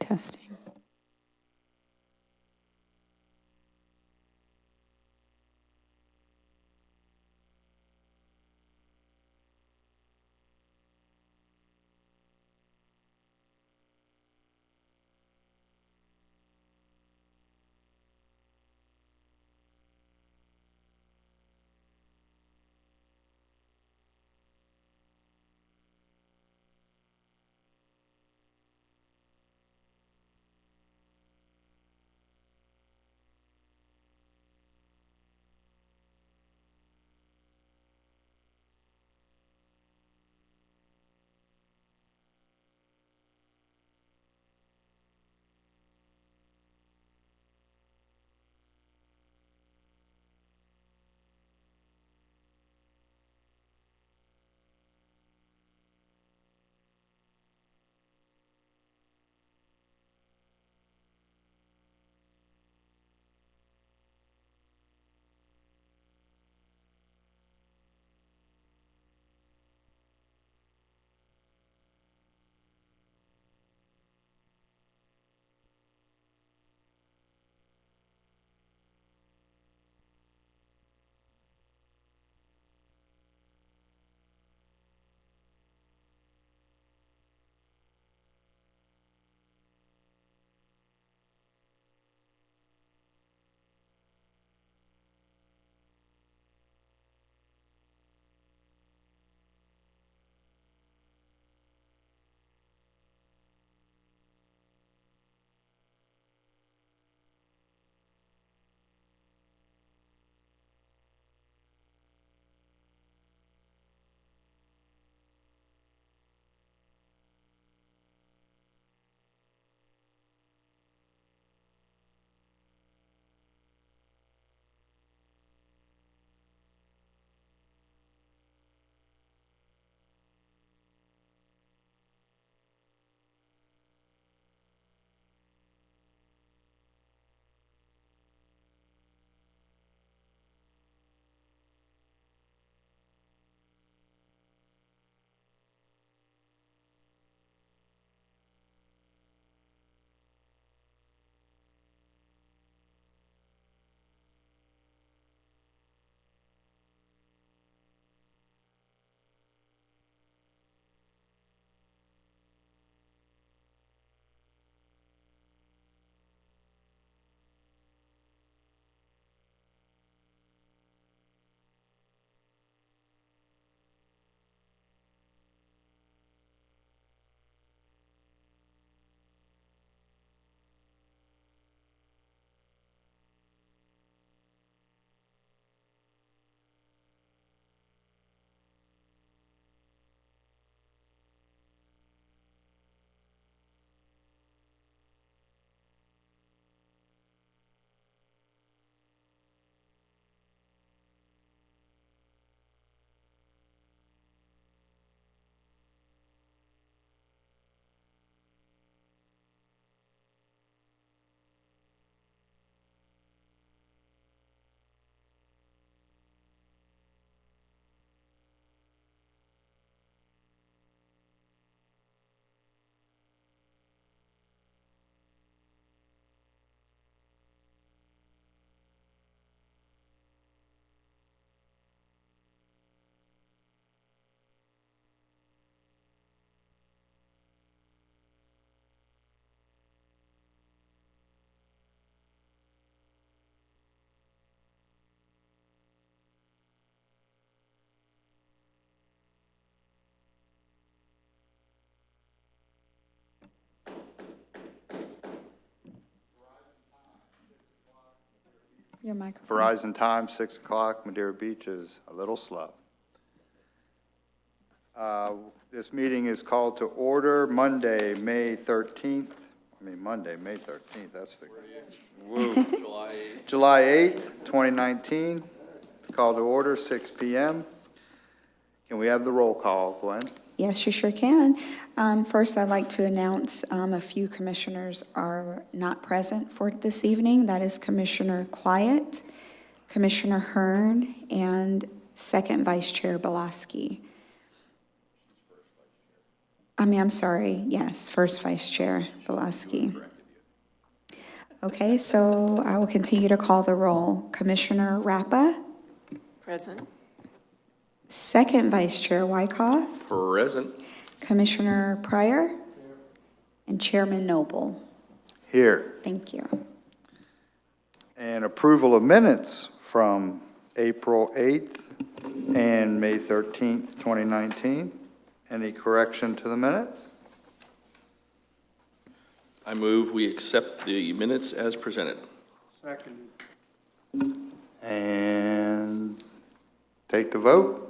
Testing. Your microphone. Verizon time, 6 o'clock. Madeira Beach is a little slow. This meeting is called to order Monday, May 13th. Monday, May 13th. That's the woo. July 8th, 2019. It's called to order, 6 p.m. Can we have the roll call, Gwen? Yes, you sure can. First, I'd like to announce a few commissioners are not present for this evening. That is Commissioner Clyett, Commissioner Hearn, and Second Vice Chair Belaski. I'm sorry, yes, first Vice Chair Velazquez. Okay, so I will continue to call the roll. Commissioner Rappa, Present. second Vice Chair Wyckoff, Present. Commissioner Pryor, and Chairman Noble. Here. Thank you. And approval of minutes from April 8th and May 13th, 2019. Any correction to the minutes? I move we accept the minutes as presented. Second. And take the vote.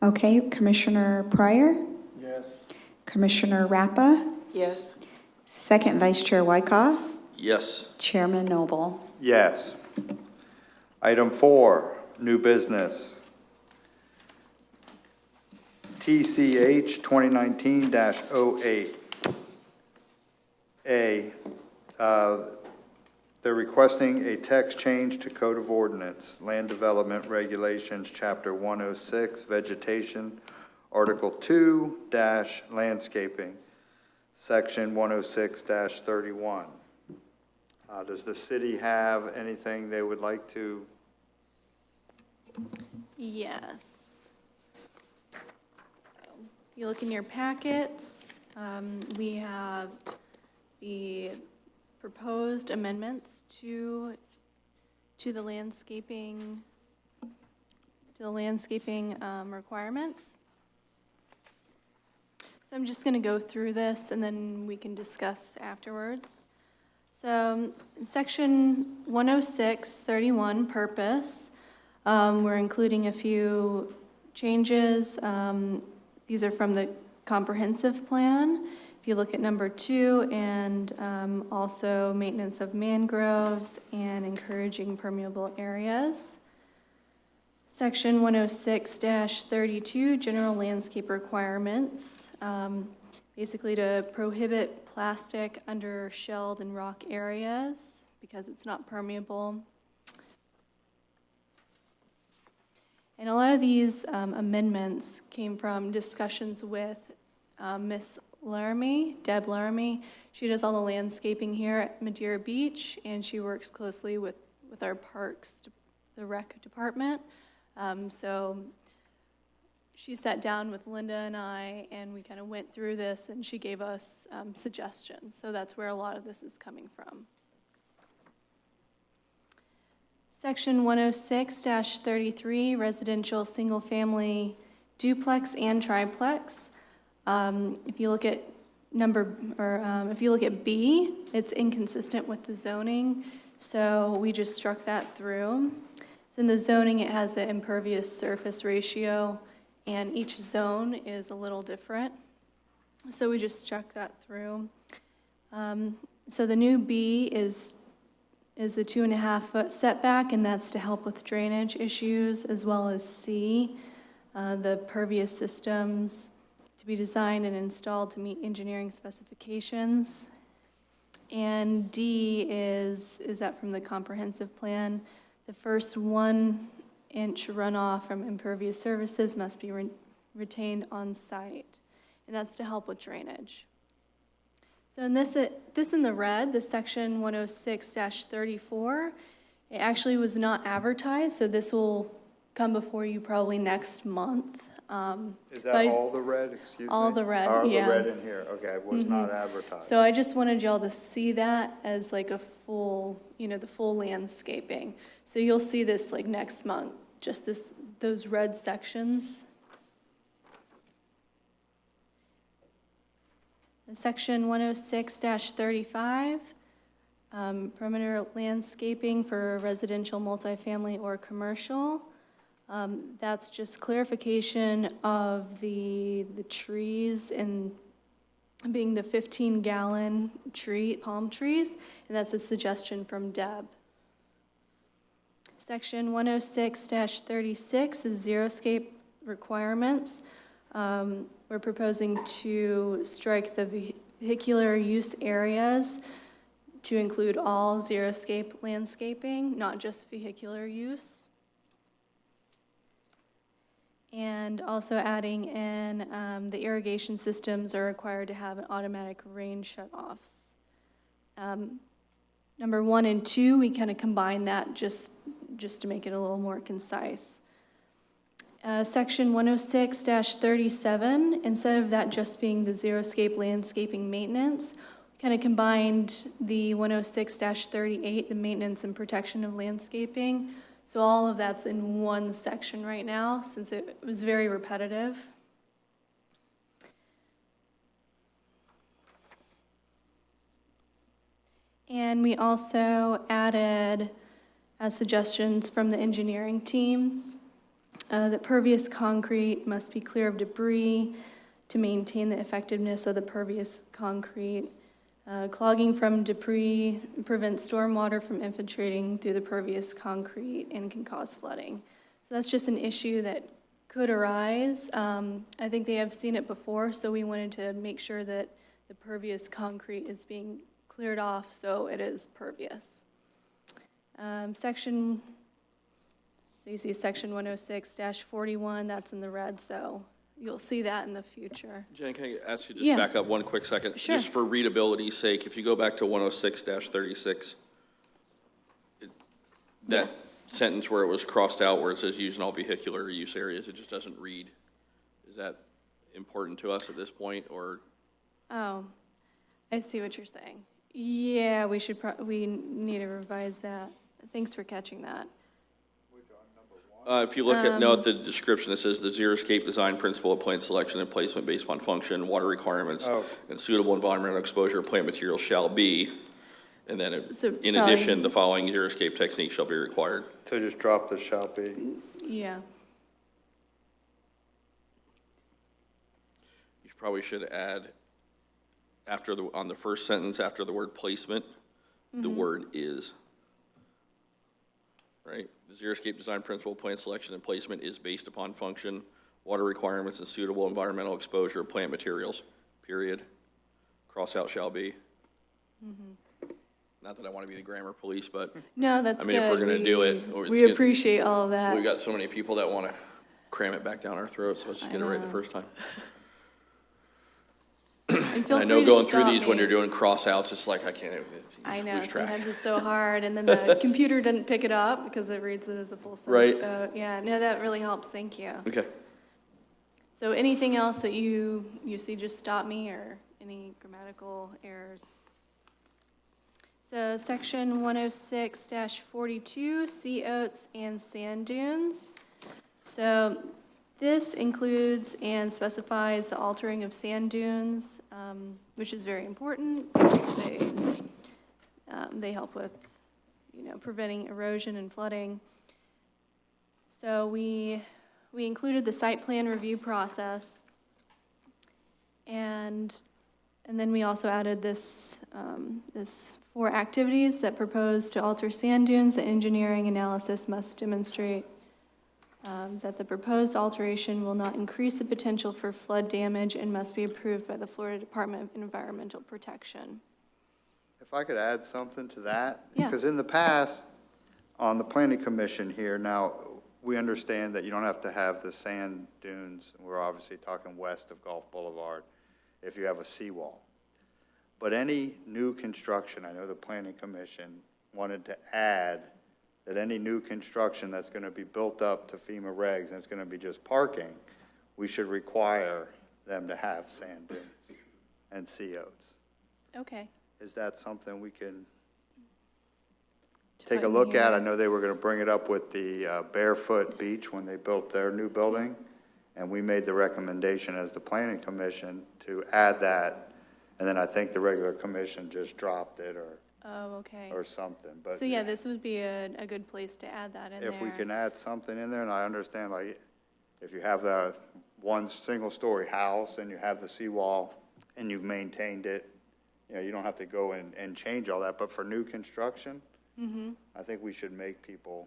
Okay, Commissioner Pryor, Yes. Commissioner Rappa, Yes. second Vice Chair Wyckoff, Yes. Chairman Noble. Yes. Item 4, new business. TCH 2019-08. They're requesting a text change to Code of Ordinance, Land Development Regulations, Chapter 106, Vegetation, Article 2-Landscaping, Section 106-31. Does the city have anything they would like to? Yes. So, if you look in your packets, we have the proposed amendments to the landscaping, requirements. So I'm just going to go through this and then we can discuss afterwards. So in section 106-31 purpose, we're including a few changes. These are from the comprehensive plan. If you look at number 2, and also maintenance of mangroves and encouraging permeable areas. Section 106-32, general landscape requirements, basically to prohibit plastic under shelled and rock areas because it's not permeable. And a lot of these amendments came from discussions with Ms. Laramie, Deb Laramie. She does all the landscaping here at Madeira Beach, and she works closely with our parks, the rec department. So she sat down with Linda and I, and we kind of went through this, and she gave us suggestions. So that's where a lot of this is coming from. Section 106-33, residential single-family duplex and triplex. If you look at if you look at B, it's inconsistent with the zoning, so we just struck that through. So in the zoning, it has the impervious surface ratio, and each zone is a little different. So we just struck that through. So the new B is the 2.5-foot setback, and that's to help with drainage issues, as well as C, the pervious systems to be designed and installed to meet engineering specifications. And D is that from the comprehensive plan. The first 1-inch runoff from impervious surfaces must be retained on site, and that's to help with drainage. So in this in the red, the section 106-34, it actually was not advertised, so this will come before you probably next month. Is that all the red, excuse me? All the red, All yeah. the red in here, okay, it was not advertised. So I just wanted y'all to see that as like a full, the full landscaping. So you'll see this like next month, just those red sections. Section 106-35, perimeter landscaping for residential, multifamily, or commercial. That's just clarification of the trees and being the 15-gallon palm trees, and that's a suggestion from Deb. Section 106-36 is xeriscape requirements. We're proposing to strike the vehicular use areas to include all xeriscape landscaping, not just vehicular use. And also adding in, the irrigation systems are required to have an automatic rain shut-offs. Number 1 and 2, we kind of combine that just to make it a little more concise. Section 106-37, instead of that just being the xeriscape landscaping maintenance, we kind of combined the 106-38, the maintenance and protection of landscaping. So all of that's in one section right now, since it was very repetitive. And we also added, as suggestions from the engineering team, that pervious concrete must be clear of debris to maintain the effectiveness of the pervious concrete. Clogging from debris prevents stormwater from infiltrating through the pervious concrete and can cause flooding. So that's just an issue that could arise. I think they have seen it before, so we wanted to make sure that the pervious concrete is being cleared off so it is pervious. So you see section 106-41, that's in the red, so you'll see that in the future. Jen, can I ask you to Yeah. just back up one quick second? Sure. Just for readability's sake, if you go back to 106-36, that Yes. sentence where it was crossed out, where it says use in all vehicular use areas, it just doesn't read. Is that important to us at this point, or? Oh, I see what you're saying. Yeah, we need to revise that. Thanks for catching that. If you look at, note the description, it says the xeriscape design principle of plant selection and placement based upon function, water requirements, and suitable environmental exposure of plant material shall be. And then, So in probably- addition, the following xeriscape technique shall be required. So just drop the shall be. Yeah. You probably should add, on the first sentence, after the word placement, the word is. Right? The xeriscape design principle, plant selection and placement is based upon function, water requirements, and suitable environmental exposure of plant materials, period. Cross out shall be. Not that I want to be the grammar police, but No, that's I good. mean, if we're gonna do it, or it's We get- appreciate all of that. we've got so many people that want to cram it back down our throats, so let's just get it right the first time. And feel I know free to going through stop these when me. you're doing cross outs, it's like I can't even I know, lose track. sometimes it's so hard, and then the computer doesn't pick it up because it reads it as a full sentence. Right. So, yeah, no, that really helps, thank you. Okay. So anything else that you see, just stop me, or any grammatical errors. So section 106-42, sea oats and sand dunes. So this includes and specifies the altering of sand dunes, which is very important because they help with, preventing erosion and flooding. So we included the site plan review process, and then we also added this 4 activities that propose to alter sand dunes. The engineering analysis must demonstrate that the proposed alteration will not increase the potential for flood damage and must be approved by the Florida Department of Environmental Protection. If I could add something to that? Yeah. Because in the past, on the planning commission here, now, we understand that you don't have to have the sand dunes, we're obviously talking west of Gulf Boulevard, if you have a seawall. But any new construction, I know the planning commission wanted to add that any new construction that's going to be built up to FEMA regs, and it's going to be just parking, we should require them to have sand dunes and COs. Okay. Is that something we can To take put a in look at? here. I know they were going to bring it up with the Barefoot Beach when they built their new building, and we made the recommendation as the planning commission to add that, and then I think the regular commission just dropped it Oh, okay. or something, but So yeah, this would be a good place to add that in there. if we can add something in there, and I understand, like, if you have the one single-story house and you have the seawall and you've maintained it, you don't have to go and change all that, but for new construction, I think we should make people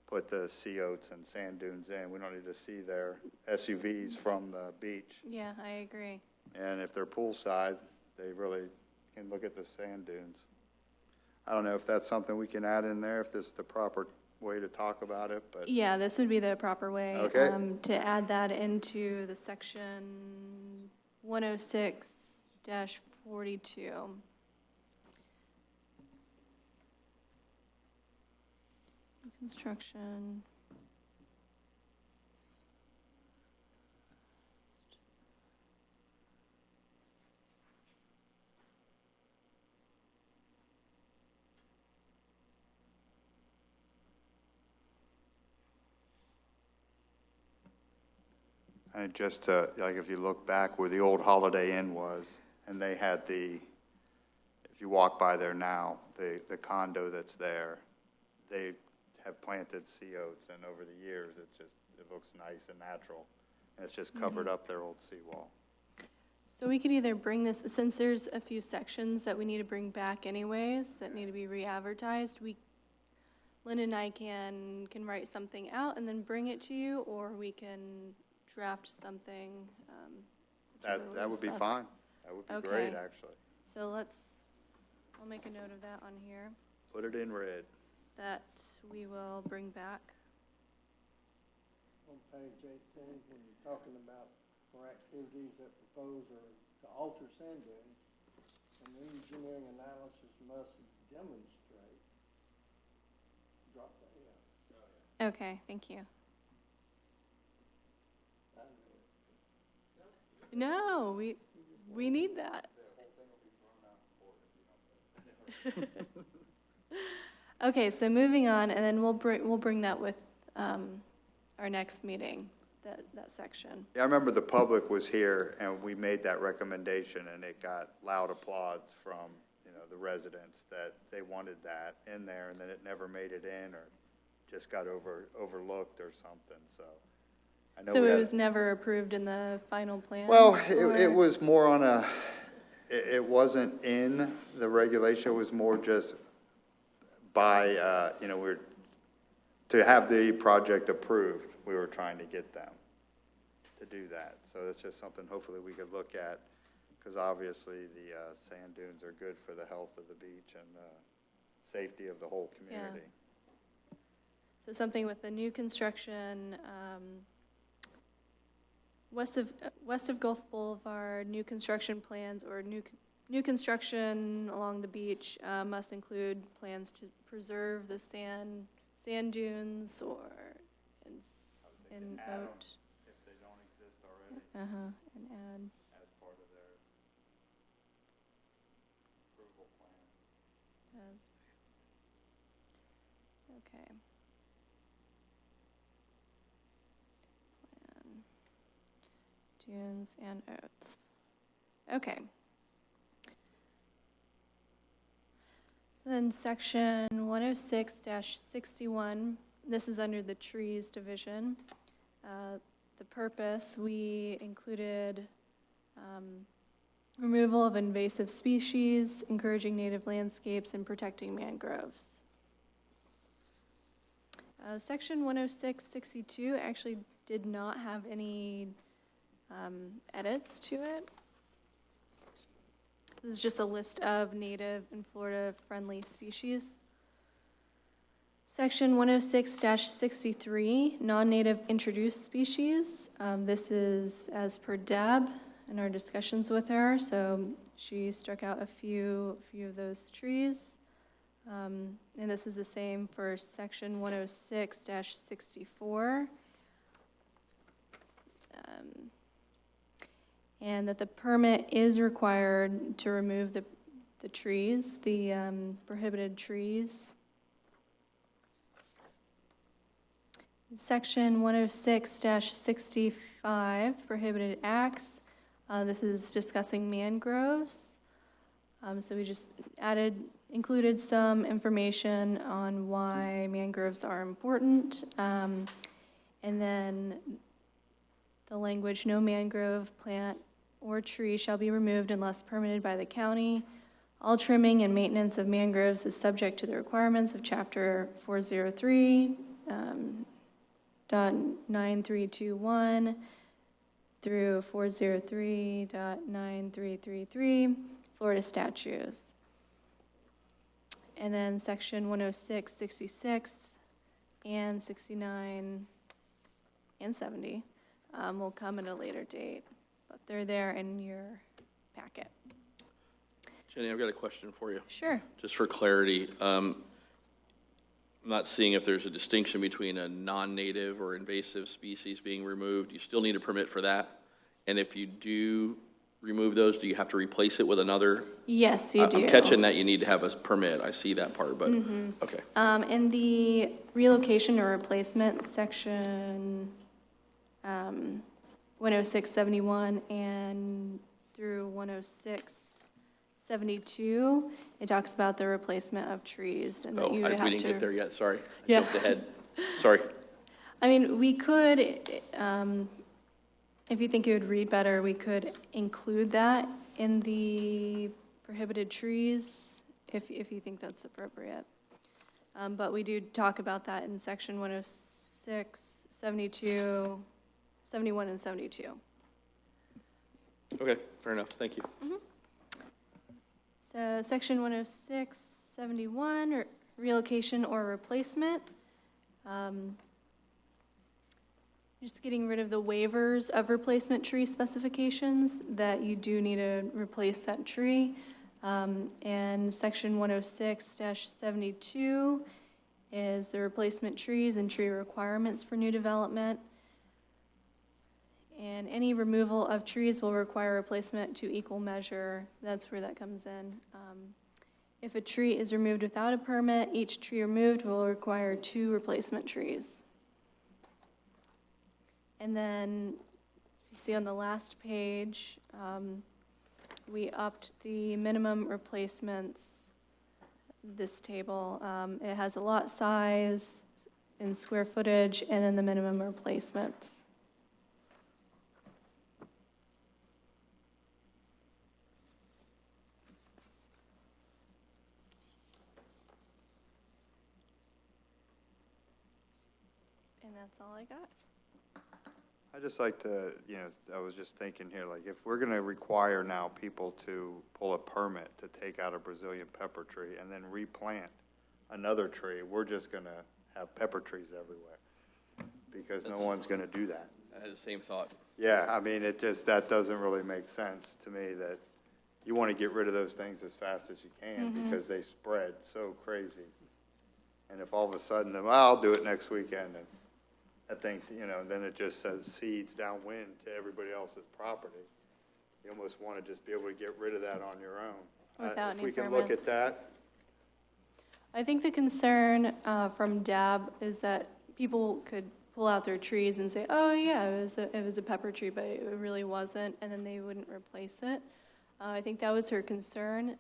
put the COs and sand dunes in. We don't need to see their SUVs from the beach. Yeah, I agree. And if they're poolside, they really can look at the sand dunes. I don't know if that's something we can add in there, if this is the proper way to talk about it, but Yeah, this would be the proper way. Okay. To add that into the section 106-42. Construction. and just to, like, if you look back where the old Holiday Inn was, and they had if you walk by there now, the condo that's there, they have planted sea oats, and over the years, it looks nice and natural, and it's just covered up their old seawall. So we could either bring this, since there's a few sections that we need to bring back anyways, that need to be re-advertised, Lynn and I can write something out and then bring it to you, or we can draft something. whichever That would works be best. fine. That would be great, Okay. actually. So I'll make a note of that on here, Put it in red. that we will bring back. On page 18, when you're talking about for activities that propose or to alter sand dunes, an engineering analysis must demonstrate. Drop the S. Okay, thank you. No, we need that. Okay, so moving on, and then we'll bring that with our next meeting, that section. Yeah, I remember the public was here, and we made that recommendation, and it got loud applause from, the residents that they wanted that in there, and then it never made it in, or just got overlooked or something, so. I know So we it had- was never approved in the final plan? Well, it was more on it wasn't in the regulation, it was more just by, to have the project approved, we were trying to get them to do that. So it's just something hopefully we could look at, because obviously the sand dunes are good for the health of the beach and the safety of the whole community. So something with the new construction, west of Gulf Boulevard, new construction plans or new construction along the beach must include plans to preserve the sand dunes or in Add 'em oat. if they don't exist already And add, as part of their approval plan. as, okay. Plan, dunes and oats. Okay. So then section 106-61, this is under the trees division. The purpose, we included removal of invasive species, encouraging native landscapes, and protecting mangroves. Section 106-62 actually did not have any edits to it. This is just a list of native and Florida-friendly species. Section 106-63, non-native introduced species. This is as per Deb in our discussions with her, so she struck out a few of those trees. And this is the same for section 106-64. And that the permit is required to remove the trees, the prohibited trees. Section 106-65, prohibited acts. This is discussing mangroves. So we just included some information on why mangroves are important. And then the language, no mangrove plant or tree shall be removed unless permitted by the county. All trimming and maintenance of mangroves is subject to the requirements of Chapter 403, .9321 through 403.9333 Florida statutes. And then section 106-66, and 69 and 70 will come at a later date, but they're there in your packet. Jenny, I've got a question for you, Sure. just for clarity. I'm not seeing if there's a distinction between a non-native or invasive species being removed. You still need a permit for that? And if you do remove those, do you have to replace it with another? Yes, you do. I'm catching that you need to have a permit. I see that part, but, okay. In the relocation or replacement section, 10671 and through 10672, it talks about the replacement of trees and that Oh, you have to. we didn't get there yet, sorry. I Yeah. jumped ahead. Sorry. I mean, we could, if you think it would read better, we could include that in the prohibited trees, if you think that's appropriate. But we do talk about that in section 106, 72, 71, and 72. Okay, fair enough, thank you. So section 106, 71, relocation or replacement. Just getting rid of the waivers of replacement tree specifications that you do need to replace that tree. And section 106-72 is the replacement trees and tree requirements for new development. And any removal of trees will require replacement to equal measure. That's where that comes in. If a tree is removed without a permit, each tree removed will require 2 replacement trees. And then, you see on the last page, we upped the minimum replacements, this table. It has a lot size in square footage and then the minimum replacements. And that's all I got. I just like to, I was just thinking here, like, if we're gonna require now people to pull a permit to take out a Brazilian pepper tree and then replant another tree, we're just gonna have pepper trees everywhere, because no one's gonna do that. I had the same thought. Yeah, I mean, that doesn't really make sense to me, that you wanna get rid of those things as fast as you can, because they spread so crazy. And if all of a sudden, well, I'll do it next weekend, and I think, then it just says seeds downwind to everybody else's property. You almost want to just be able to get rid of that on your own. Without If any we can look permits. at that, I think the concern from Dab is that people could pull out their trees and say, oh, yeah, it was a pepper tree, but it really wasn't, and then they wouldn't replace it. I think that was her concern,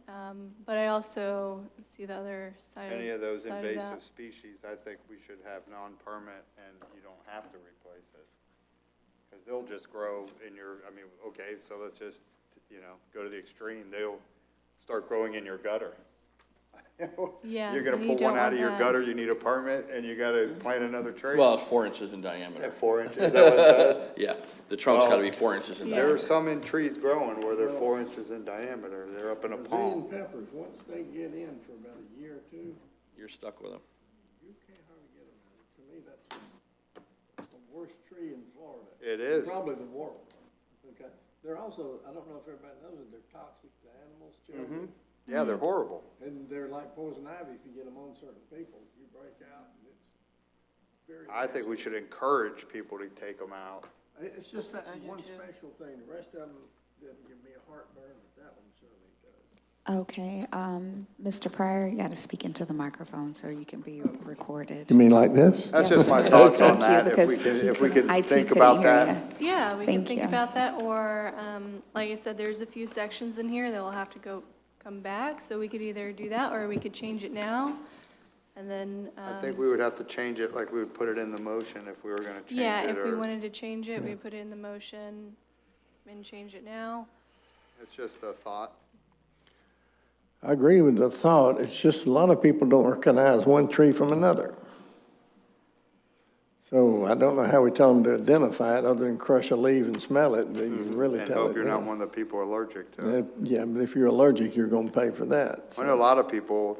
but I also see the other side of any of those that. invasive species, I think we should have non-permit, and you don't have to replace it. Because they'll just grow in your, okay, so let's just, go to the extreme. They'll start growing in your gutter. Yeah, You're gonna and pull you don't one out want of your that. gutter, you need a permit, and you gotta plant another tree? Well, it's 4 inches in diameter. At 4 inches, is that what it says? Yeah, the trunk's gotta be 4 inches in Yeah. There diameter. are some in trees growing where they're 4 inches in diameter, they're up in a Brazilian palm. peppers, once they get in for about a year or two, You're stuck with them. you can't hardly get them out. To me, that's the worst tree in Florida. It is. Probably the world. Okay. They're also, I don't know if everybody knows it, they're toxic to animals, children. Yeah, they're horrible. And they're like poison ivy, if you get them on certain people, you break out, and it's very. I think we should encourage people to take them out. It's just that one special thing, the rest of them doesn't give me a heartburn, but that one certainly does. Okay, Mr. Pryor, you got to speak into the microphone so you can be recorded. You mean like this? That's Yes. just my thoughts on Thank you, that, because if we could IT think couldn't about hear that. you. Yeah, we can Thank think you. about that, or, like I said, there's a few sections in here that will have to come back, so we could either do that, or we could change it now, and then, I think we would have to change it, like we would put it in the motion if we were gonna change it, yeah, if we or, wanted to change it, we put it in the motion and change it now. it's just a thought. I agree with the thought, it's just a lot of people don't recognize one tree from another. So I don't know how we tell them to identify it, other than crush a leaf and smell it, but you can really And tell it. hope you're not then. one of the people allergic to it. Yeah, but if you're allergic, you're gonna pay for that. I know a lot of people,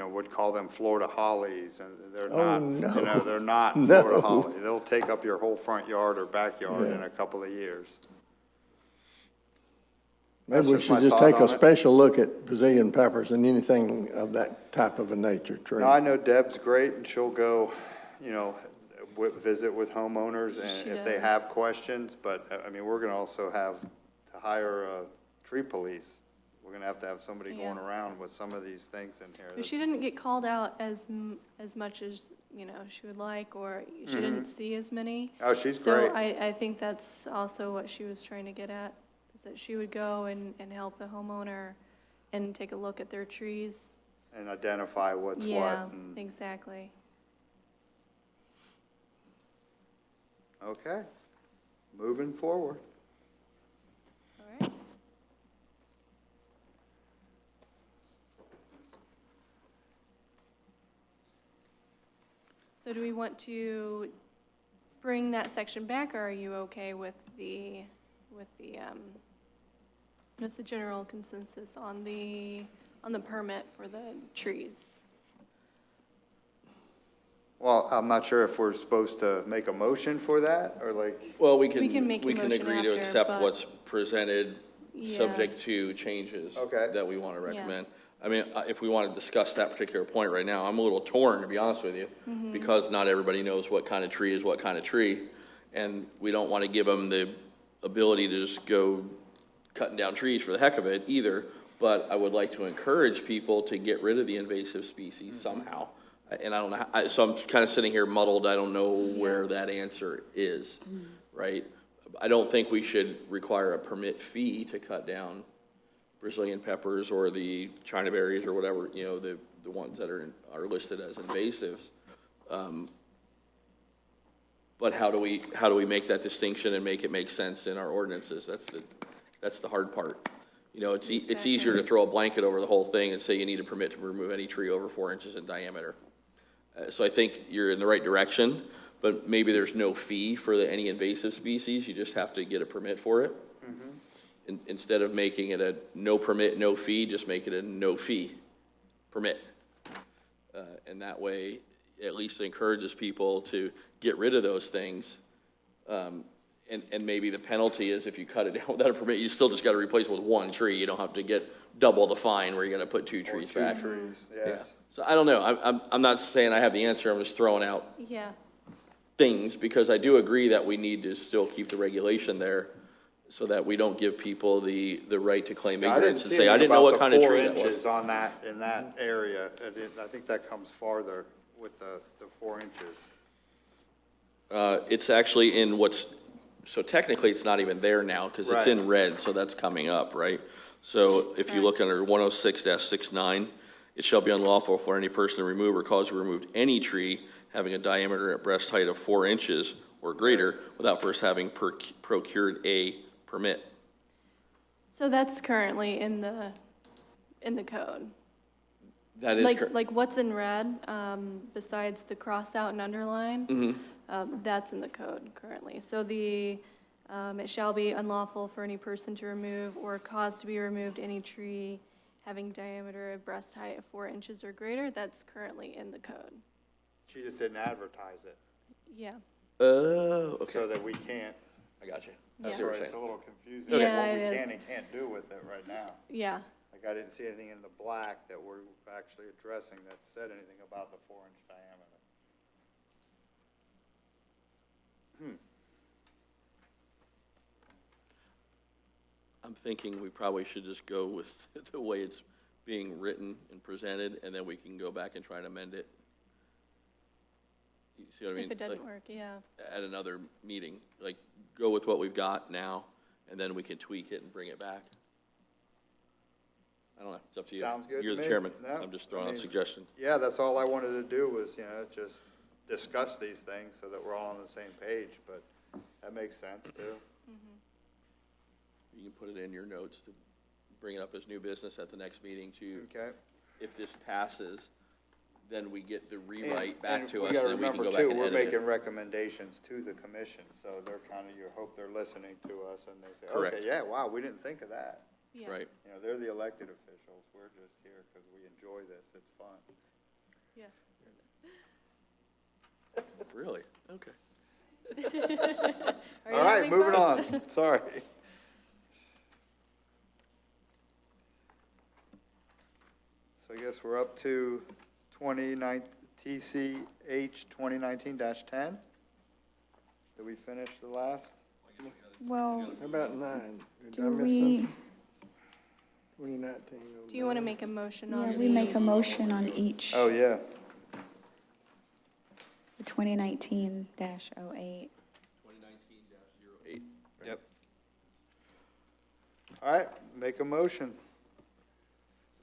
would call them Florida hollies, and they're Oh, not, no. they're not No. Florida holly. They'll take up your whole front yard or backyard Yeah. in a couple of years. Maybe That's we just my should just thought take on a it. special look at Brazilian peppers and anything of that type of a nature tree. Now, I know Deb's great, and she'll go, visit with homeowners, She and if they have does. questions, but, I mean, we're gonna also have to hire a tree police. We're gonna have to have somebody going Yeah. around with some of these things in here. But she that's- didn't get called out as much as, she would like, or she didn't see as many. Oh, she's So great. I think that's also what she was trying to get at, is that she would go and help the homeowner and take a look at their trees. And identify what's what. Yeah, and- exactly. Okay, moving forward. All right. So do we want to bring that section back, or are you okay with what's the general consensus on the permit for the trees? Well, I'm not sure if we're supposed to make a motion for that, or like, Well, we We can can, make a we can motion agree to after, accept but- what's presented, Yeah. subject to changes Okay. that we want to Yeah. recommend. I mean, if we want to discuss that particular point right now, I'm a little torn, to be honest with you, Mm-hmm. because not everybody knows what kind of tree is what kind of tree, and we don't want to give them the ability to just go cutting down trees for the heck of it either, but I would like to encourage people to get rid of the invasive species somehow. And I don't know, so I'm kind of sitting here muddled, I don't know where that answer is, right? I don't think we should require a permit fee to cut down Brazilian peppers or the China berries or whatever, the ones that are listed as invasives. But how do we make that distinction and make it make sense in our ordinances? That's the hard part. It's easier to throw a blanket over the whole thing and say you need a permit to remove any tree over 4 inches in diameter. So I think you're in the right direction, but maybe there's no fee for any invasive species, you just have to get a permit for it. Instead of making it a no permit, no fee, just make it a no fee permit. And that way, at least encourages people to get rid of those things. And maybe the penalty is if you cut it down without a permit, you still just gotta replace it with one tree, you don't have to get double the fine where you're gonna put two trees back. trees, Yeah. yes. So I don't know, I'm not saying I have the answer, I'm just throwing out Yeah, things, because I do agree that we need to still keep the regulation there so that we don't give people the right to claim I didn't ignorance and see say, I anything didn't know about what the kind of 4 tree that was. inches on that, in that area. I think that comes farther with the 4 inches. It's actually in so technically it's not even there now because it's in Right. red, so that's coming up, right? So if you look under 106-69, it shall be unlawful for any person to remove or cause to be removed any tree having a diameter at breast height of 4 inches or greater without first having procured a permit. so that's currently in the code. That is correct. Like what's in red, besides the cross out and underline, that's in the code currently. So it shall be unlawful for any person to remove or cause to be removed any tree having diameter of breast height of 4 inches or greater, that's currently in the code. She just didn't advertise it, Yeah, Oh, okay, so that we can't, I got you. that's Yeah. why what you're it's a saying. little confusing. Yeah, What it we is. can and can't do with it right now. yeah. Like, I didn't see anything in the black that we're actually addressing that said anything about the 4-inch diameter. I'm thinking we probably should just go with the way it's being written and presented, and then we can go back and try and amend it. You see what I mean? If it doesn't Like, work, yeah. at another meeting, like, go with what we've got now, and then we can tweak it and bring it back. I don't know, it's up to you. Sounds good You're to the me. chairman. No, I'm just I throwing out mean- suggestions. Yeah, that's all I wanted to do was, just discuss these things so that we're all on the same page, but that makes sense too. You can put it in your notes to bring it up as new business at the next meeting to, Okay? if this passes, then we get the rewrite And- back and to we us, gotta then we can remember go back too, and we're edit it. making recommendations to the commission, so they're kind of, you hope they're listening to us and they say, Correct. okay, yeah, wow, we didn't think of that. Yeah. Right, You know, they're the elected officials. We're just here because we enjoy this. It's fun. Yeah. really? Okay. Are you All right, having moving fun? on. Sorry. So I guess we're up to TCH 2019-10. Did we finish the last? Well, How about 9? Did I do miss we, something? 2019. Do you want to make a motion on yeah, the? we make a motion on each, Oh, yeah. the 2019-08. 2019-08. Yep. All right, make a motion.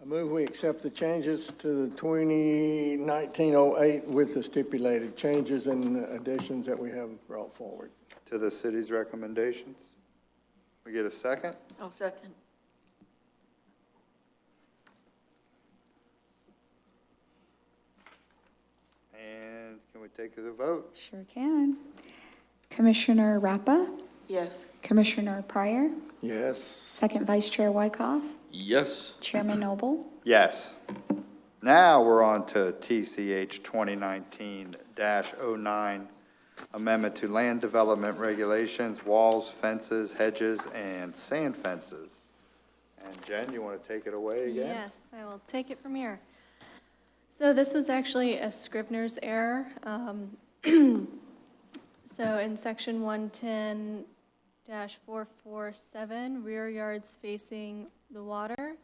I move we accept the changes to the 2019-08 with the stipulated changes and additions that we have brought forward. To the city's recommendations. We get a second? I'll second. And can we take the vote? Sure can. Commissioner Rappa, Yes. Commissioner Pryor, Yes. Second Vice Chair Wyckoff, Yes. Chairman Noble. Yes. Now we're on to TCH 2019-09, amendment to land development regulations, walls, fences, hedges, and sand fences. And Jen, you want to take it away again? Yes, I will take it from here. So this was actually a Scrivener's error. So in section 110-447, rear yards facing the water,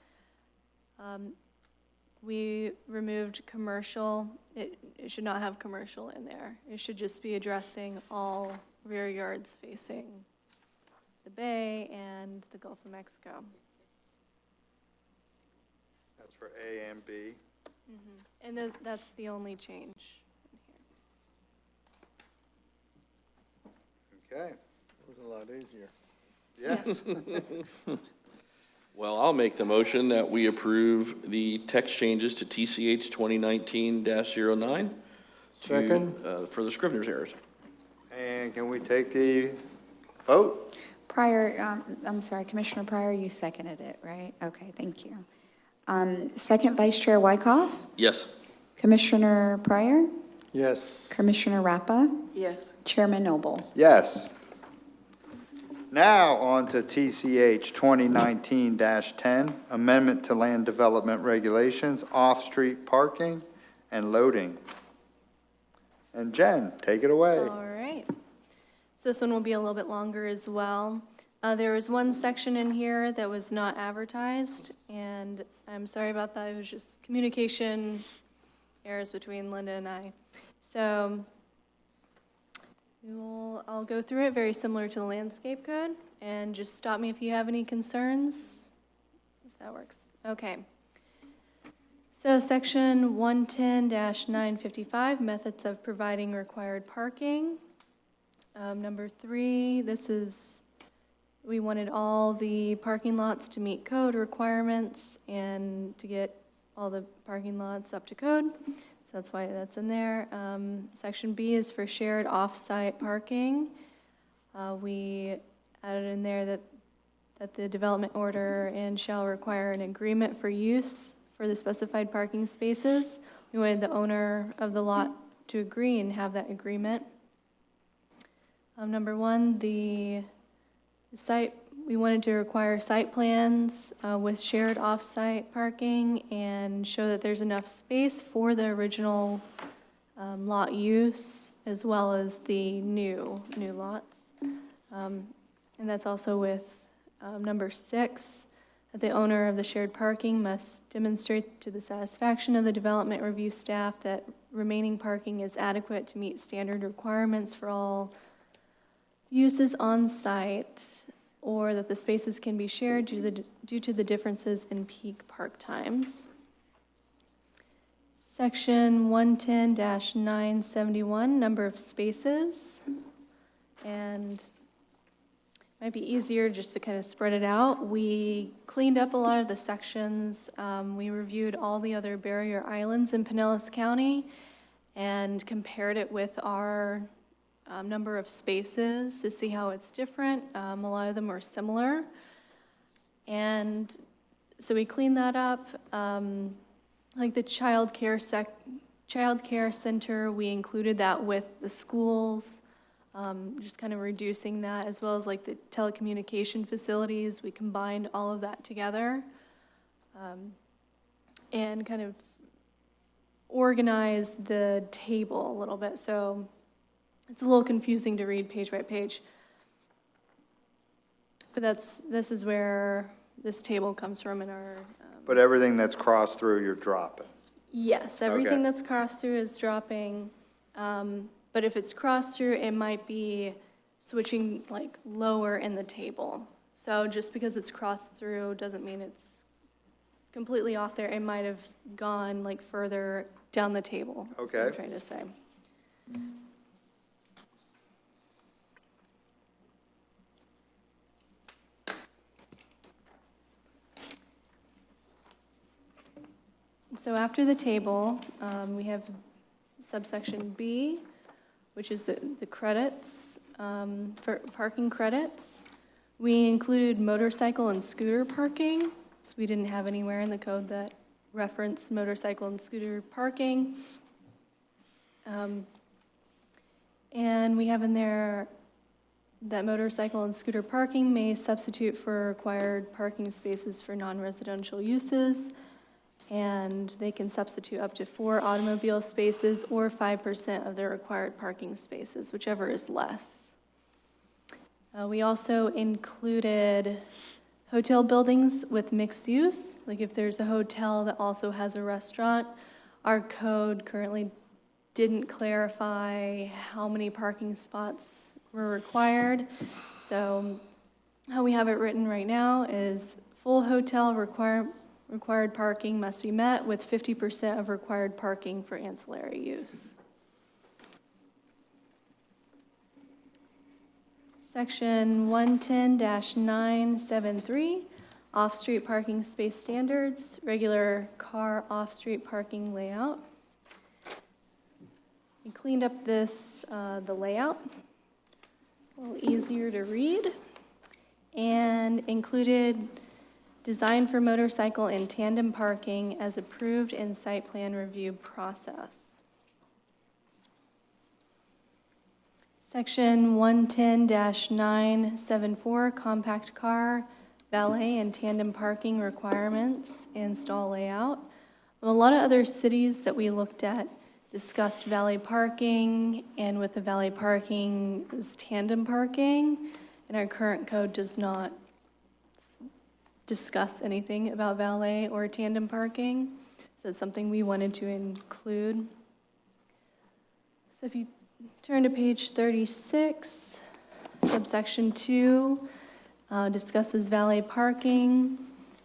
we removed commercial. It should not have commercial in there. It should just be addressing all rear yards facing the bay and the Gulf of Mexico. That's for A and B. And that's the only change in here. Okay, It was a lot easier. yes. Well, I'll make the motion that we approve the text changes to TCH 2019-09. Second. For the Scrivener's errors. And can we take the vote? Pryor, I'm sorry, Commissioner Pryor, you seconded it, right? Okay, thank you. Second Vice Chair Wyckoff, Yes. Commissioner Pryor, Yes. Commissioner Rappa, Yes. Chairman Noble. Yes. Now on to TCH 2019-10, amendment to land development regulations, off-street parking and loading. And Jen, take it away. All right. So this one will be a little bit longer as well. There was one section in here that was not advertised, and I'm sorry about that. It was just communication errors between Linda and I. So I'll go through it, very similar to the landscape code, and just stop me if you have any concerns, if that works. Okay. So section 110-955, methods of providing required parking. Number 3, we wanted all the parking lots to meet code requirements and to get all the parking lots up to code. So that's why that's in there. Section B is for shared off-site parking. We added in there that the development order and shall require an agreement for use for the specified parking spaces. We wanted the owner of the lot to agree and have that agreement. Number 1, the site, we wanted to require site plans with shared off-site parking and show that there's enough space for the original lot use as well as the new lots. And that's also with number 6, that the owner of the shared parking must demonstrate to the satisfaction of the development review staff that remaining parking is adequate to meet standard requirements for all uses on site, or that the spaces can be shared due to the differences in peak park times. Section 110-971, number of spaces. And it might be easier just to kind of spread it out. We cleaned up a lot of the sections. We reviewed all the other barrier islands in Pinellas County and compared it with our number of spaces to see how it's different. A lot of them are similar. And so we cleaned that up. Like the child care center, we included that with the schools, just kind of reducing that, as well as like the telecommunication facilities. We combined all of that together and kind of organized the table a little bit. So it's a little confusing to read page by page. But this is where this table comes from in our, But everything that's crossed through, you're dropping. yes, everything Okay. that's crossed through is dropping. But if it's crossed through, it might be switching like lower in the table. So just because it's crossed through doesn't mean it's completely off there. It might have gone like further down the table. That's what I'm Okay. trying to say. So after the table, we have subsection B, which is the credits, for parking credits. We included motorcycle and scooter parking, so we didn't have anywhere in the code that referenced motorcycle and scooter parking. And we have in there that motorcycle and scooter parking may substitute for required parking spaces for non-residential uses, and they can substitute up to 4 automobile spaces or 5% of their required parking spaces, whichever is less. We also included hotel buildings with mixed use, like if there's a hotel that also has a restaurant. Our code currently didn't clarify how many parking spots were required. So how we have it written right now is full hotel required parking must be met with 50% of required parking for ancillary use. Section 110-973, off-street parking space standards, regular car off-street parking layout. We cleaned up the layout, a little easier to read, and included design for motorcycle and tandem parking as approved in site plan review process. Section 110-974, compact car, valet, and tandem parking requirements and stall layout. A lot of other cities that we looked at discussed valet parking, and with the valet parking is tandem parking, and our current code does not discuss anything about valet or tandem parking. So it's something we wanted to include. So if you turn to page 36, subsection 2 discusses valet parking,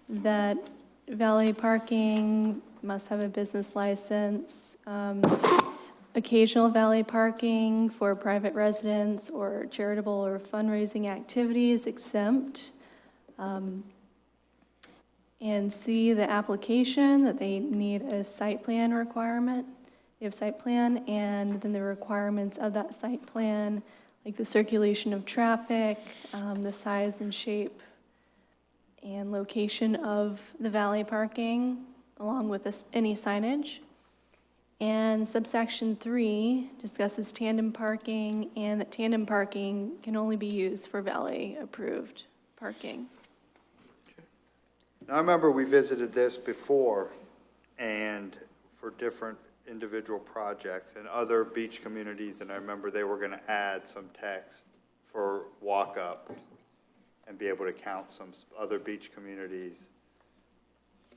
that valet parking must have a business license. Occasional valet parking for private residents or charitable or fundraising activities exempt. And C, the application, that they need a site plan requirement. They have site plan, and then the requirements of that site plan, like the circulation of traffic, the size and shape and location of the valet parking, along with any signage. And subsection 3 discusses tandem parking, and that tandem parking can only be used for valet-approved parking. Now, I remember we visited this before, and for different individual projects and other beach communities, and I remember they were going to add some text for walk-up and be able to count some other beach communities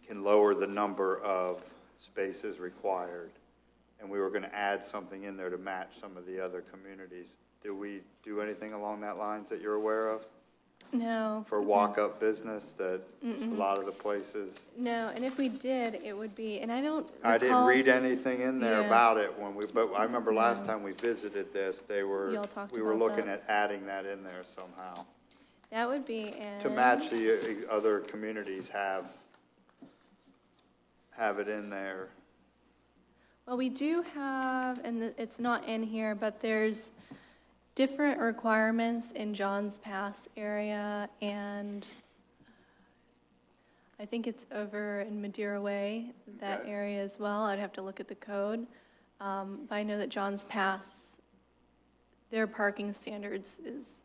can lower the number of spaces required, and we were going to add something in there to match some of the other communities. Did we do anything along that lines that you're aware of? No. For walk-up business that a lot of the places, No, and if we did, it would be, and I don't I didn't recall read anything in there yeah. about it when we, but I remember last time we visited this, Y'all talked we were about looking that. at adding that in there somehow. That would be in. To match the other communities have it in there. Well, we do have, and it's not in here, but there's different requirements in Johns Pass area and I think it's over in Madeira Way, that Okay. area as well. I'd have to look at the code. But I know that John's Pass, their parking standards is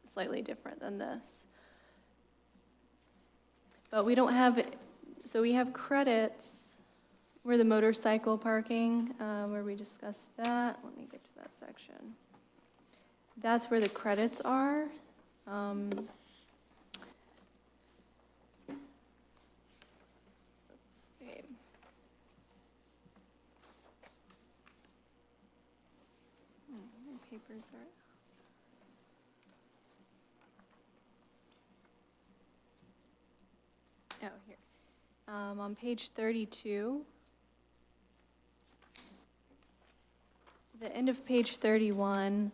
slightly different than this. But we don't have, so we have credits where the motorcycle parking, where we discussed that. Let me get to that section. That's where the credits are. Let's see. My papers are. Oh, here. On page 32, the end of page 31,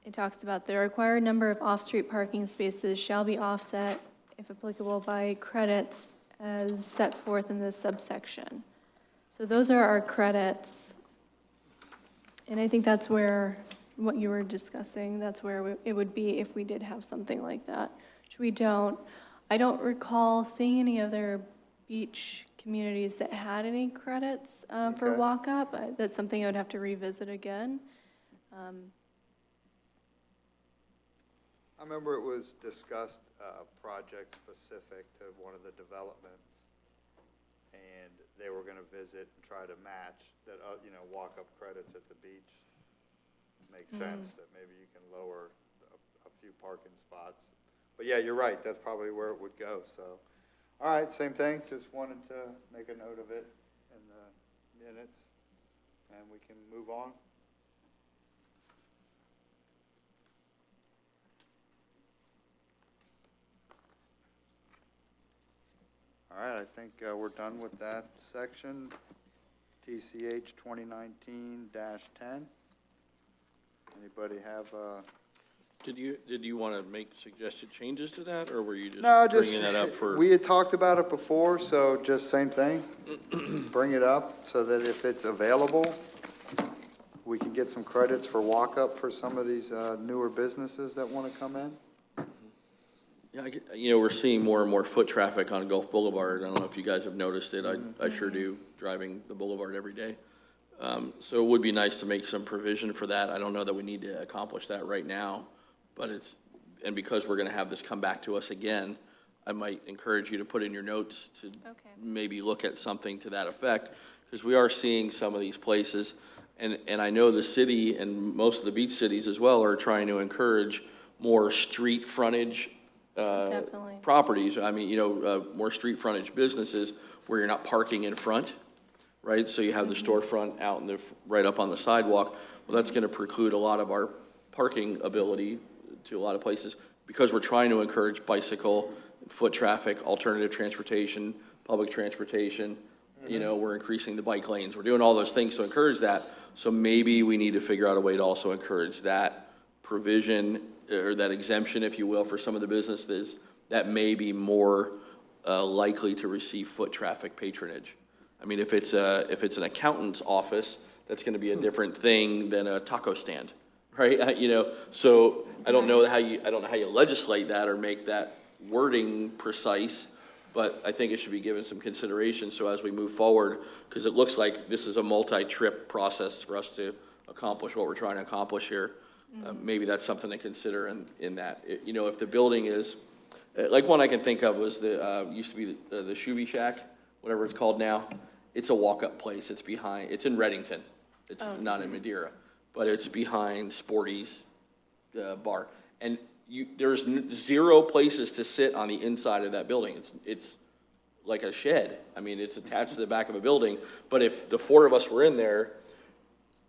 it talks about the required number of off-street parking spaces shall be offset, if applicable, by credits as set forth in this subsection. So those are our credits. And I think that's where, what you were discussing, that's where it would be if we did have something like that, which we don't. I don't recall seeing any other beach communities that had any credits for Okay. walk-up. That's something I would have to revisit again. I remember it was discussed, project specific to one of the developments, and they were gonna visit and try to match that, walk-up credits at the beach. Makes sense that maybe you can lower a few parking spots. But yeah, you're right, that's probably where it would go, so. All right, same thing, just wanted to make a note of it in the minutes, and we can move on. All right, I think we're done with that section. TCH 2019-10. Anybody have, Did you want to make suggested changes to that, or were you just no, bringing that up for? we had talked about it before, so just same thing. Bring it up so that if it's available, we can get some credits for walk-up for some of these newer businesses that want to come in. Yeah, we're seeing more and more foot traffic on Gulf Boulevard. I don't know if you guys have noticed it. I sure do, driving the boulevard every day. So it would be nice to make some provision for that. I don't know that we need to accomplish that right now, but and because we're gonna have this come back to us again, I might encourage you to put in your notes to Okay. maybe look at something to that effect, because we are seeing some of these places, and I know the city and most of the beach cities as well are trying to encourage more street frontage Definitely. properties. I mean, more street frontage businesses where you're not parking in front, right? So you have the storefront out right up on the sidewalk. Well, that's going to preclude a lot of our parking ability to a lot of places, because we're trying to encourage bicycle, foot traffic, alternative transportation, public transportation. We're increasing the bike lanes. We're doing all those things to encourage that. So maybe we need to figure out a way to also encourage that provision, or that exemption, if you will, for some of the businesses that may be more likely to receive foot traffic patronage. I mean, if it's an accountant's office, that's going to be a different thing than a taco stand, right? So I don't know how you legislate that or make that wording precise, but I think it should be given some consideration. So as we move forward, because it looks like this is a multi-trip process for us to accomplish what we're trying to accomplish here. Maybe that's something to consider in that. If the building is, like one I can think of was used to be the Shuby Shack, whatever it's called now. It's a walk-up place. It's in Reddington. It's not in Madeira, but it's behind Sporty's bar. And there's zero places to sit on the inside of that building. It's like a shed. I mean, it's attached to the back of a building, but if the four of us were in there,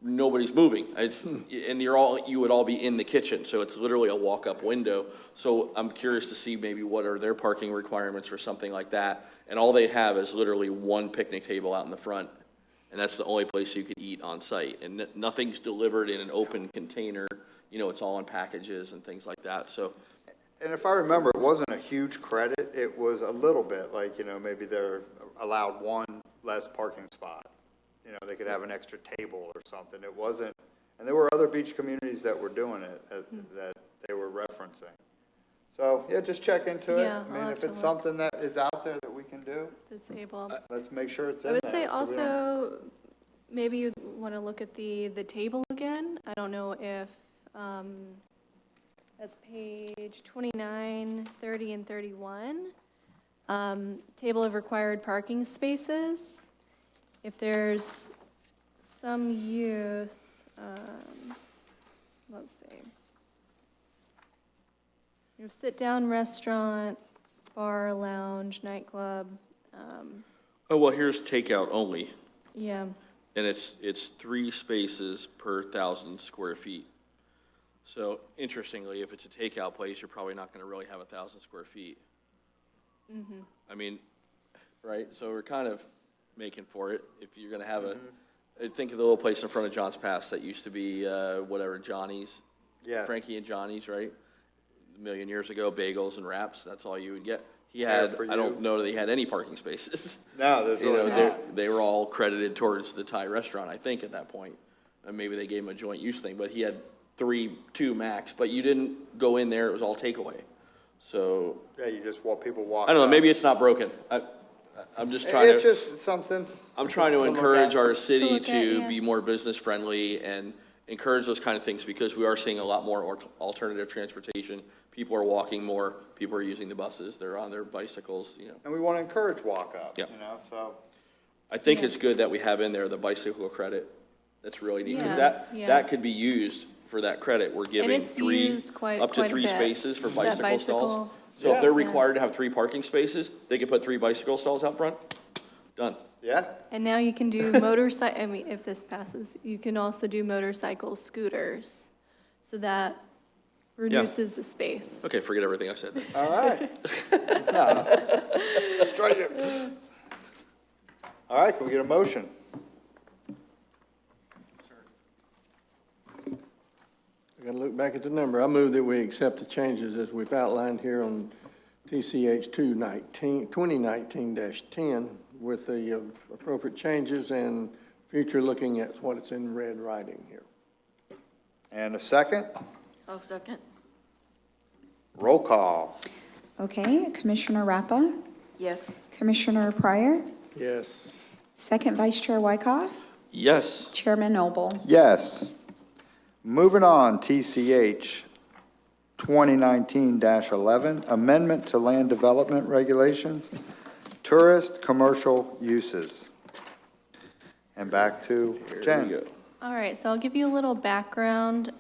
nobody's moving. And you would all be in the kitchen, so it's literally a walk-up window. So I'm curious to see maybe what are their parking requirements for something like that. And all they have is literally one picnic table out in the front, and that's the only place you could eat on site. And nothing's delivered in an open container. It's all in packages and things like that. So, And if I remember, it wasn't a huge credit. It was a little bit like, maybe they're allowed one less parking spot. They could have an extra table or something. It wasn't, and there were other beach communities that were doing it, that they were referencing. So, yeah, just check into it. Yeah, I mean, I'll if have to it's look. something that is out there that we can do, That's able. let's make sure it's I in would there. say so we don't- also, maybe you want to look at the table again. I don't know if, that's page 29, 30, and 31. Table of required parking spaces. If there's some use, let's see. You have sit-down restaurant, bar, lounge, nightclub, Oh, well, here's takeout only, yeah. and it's 3 spaces per 1,000 square feet. So interestingly, if it's a takeout place, you're probably not gonna really have 1,000 square feet. I mean, right, so we're kind of making for it. If you're gonna have think of the little place in front of John's Pass that used to be, whatever, Johnny's. Yes. Frankie and Johnny's, right? A million years ago, bagels and wraps, that's all you would get. He There had, for I don't you. know that he had any parking spaces. No, there's You know, really they not. they were all credited towards the Thai restaurant, I think, at that point. And maybe they gave him a joint use thing, but he had 2 max, but you didn't go in there, it was all takeaway. So, Yeah, you just want people walk. I don't know, up. maybe it's not broken. I'm just trying It's to, just something. I'm trying to look encourage at. our city look at, to yeah. be more business friendly and encourage those kind of things because we are seeing a lot more alternative transportation. People are walking more, people are using the buses, they're on their bicycles, you know. And we want to encourage walk up, Yeah. you know, so. I think Yeah. it's good that we have in there the bicycle credit. That's really neat, because Yeah, yeah. that could be used for that credit. We're giving it's used up to quite a 3 bit, spaces for that bicycle stalls. bicycle. So if they're Yeah. required to have 3 parking spaces, they could put 3 bicycle stalls out front. Done. Yeah, And now you can do motorcycle, I mean, if this passes, you can also do motorcycle scooters. So that reduces the space. Okay, forget everything I said then. all right. No. Straight it. All right, can we get a motion? I gotta look back at the number. I move that we accept the changes as we've outlined here on TCH 2019-10 with the appropriate changes and future looking at what it's in red writing here. And a second? I'll second. Roll call. Okay, Commissioner Rappa, Yes. Commissioner Pryor, Yes. Second Vice Chair Wyckoff, Yes, Chairman Noble. Yes. Moving on, TCH 2019-11, Amendment to Land Development Regulations, Tourist Commercial Uses. And back to here we Jen. go. All right, so I'll give you a little background.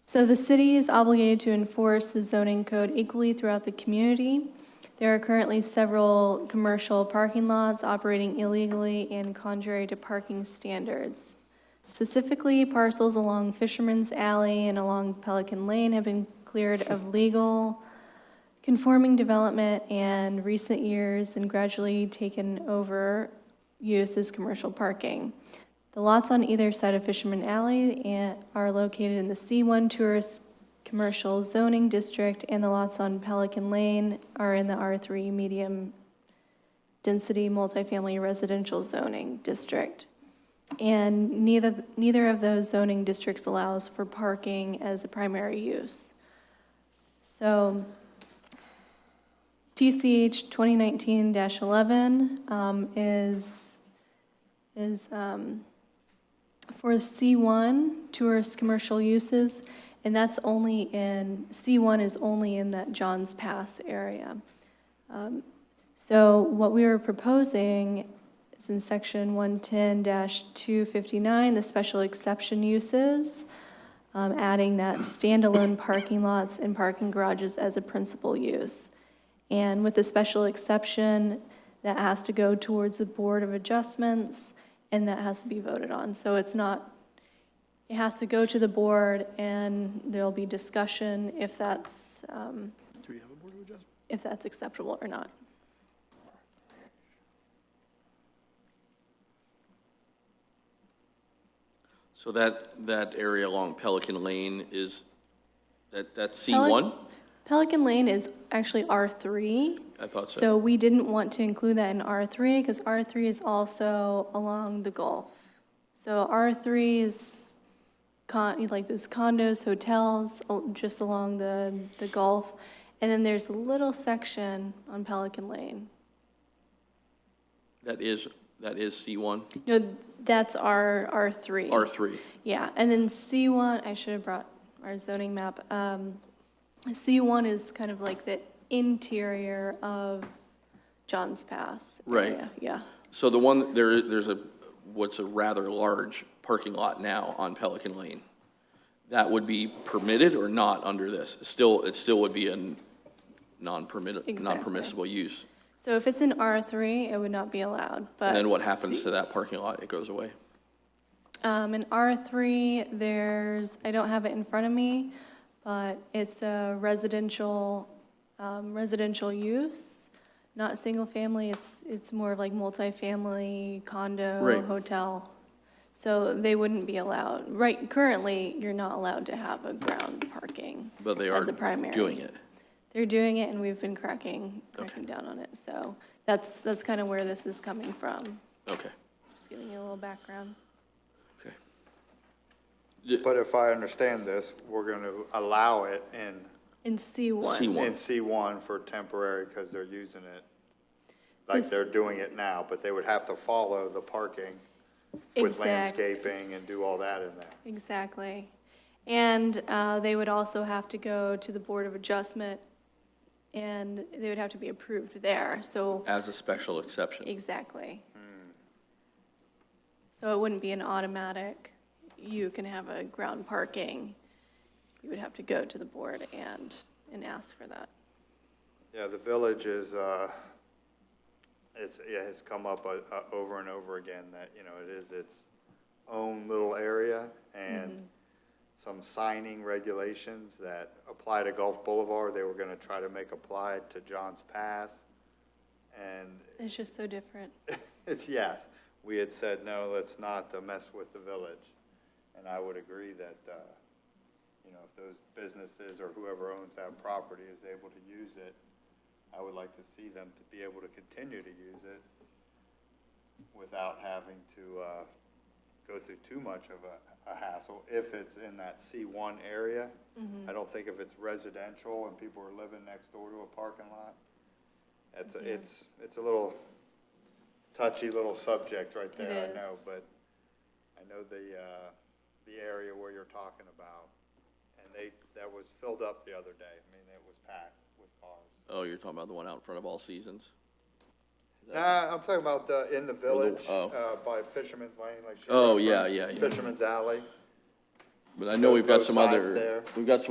So the city is obligated to enforce the zoning code equally throughout the community. There are currently several commercial parking lots operating illegally and contrary to parking standards. Specifically, parcels along Fisherman's Alley and along Pelican Lane have been cleared of legal conforming development and recent years and gradually taken over use as commercial parking. The lots on either side of Fisherman Alley are located in the C1 Tourist Commercial Zoning District, and the lots on Pelican Lane are in the R3 Medium Density Multifamily Residential Zoning District. And neither of those zoning districts allows for parking as a primary use. So TCH 2019-11 is for C1, tourist commercial uses, and that's only in, C1 is only in that Johns Pass area. So what we were proposing is in section 110-259, the special exception uses, adding that standalone parking lots and parking garages as a principal use. And with the special exception, that has to go towards a board of adjustments, and that has to be voted on. So it's not, it has to go to the board, and there'll be discussion if that's, Do we have a board of adjustment? if that's acceptable or not. So that area along Pelican Lane is, that's C1? Pelican Lane is actually R3. I thought so. So we didn't want to include that in R3 because R3 is also along the Gulf. So R3 is like those condos, hotels, just along the Gulf. And then there's a little section on Pelican Lane. That is C1, No, that's R3. R3. Yeah, and then C1, I should have brought our zoning map. C1 is kind of like the interior of Johns Pass Right. area. Yeah, So there's what's a rather large parking lot now on Pelican Lane. That would be permitted or not under this? It still would be a Exactly. non-permissible use. so if it's in R3, it would not be allowed, but. And then what happens to that parking lot? It goes away? In R3, I don't have it in front of me, but it's a residential use, not single family. It's more of like multifamily, condo, Right. hotel. So they wouldn't be allowed. Right, currently, you're not allowed to have a ground parking But they are as a primary. doing it. They're doing it, and we've been cracking Okay. down on it. So that's kind of where this is coming from. Okay, Just giving you a little background. okay. But if I understand this, we're going to allow it In C1. C1. in C1 for temporary because they're using it So like s- they're doing it now, but they would have to follow the parking with Exact- landscaping and do all that in there. Exactly. And they would also have to go to the Board of Adjustment, and they would have to be approved there, so, As a special exception. exactly. So it wouldn't be an automatic, you can have a ground parking. You would have to go to the board and ask for that. Yeah, the village is, it has come up over and over again that, it is its own little area and some signing regulations that apply to Gulf Boulevard, they were gonna try to make apply to Johns Pass. And It's just so different. yes, we had said, no, let's not mess with the village. And I would agree that, if those businesses or whoever owns that property is able to use it, I would like to see them to be able to continue to use it without having to go through too much of a hassle if it's in that C1 area. I don't think if it's residential and people are living next door to a parking lot, it's a little touchy little subject right there, It I know, is. but I know the area where you're talking about, and that was filled up the other day. I mean, it was packed with cars. Oh, you're talking about the one out in front of All Seasons? Nah, I'm talking about in the village, oh. by Fisherman's Lane, like. she Oh, yeah, referenced, yeah. Fisherman's Alley. But I know we've got Those some signs there.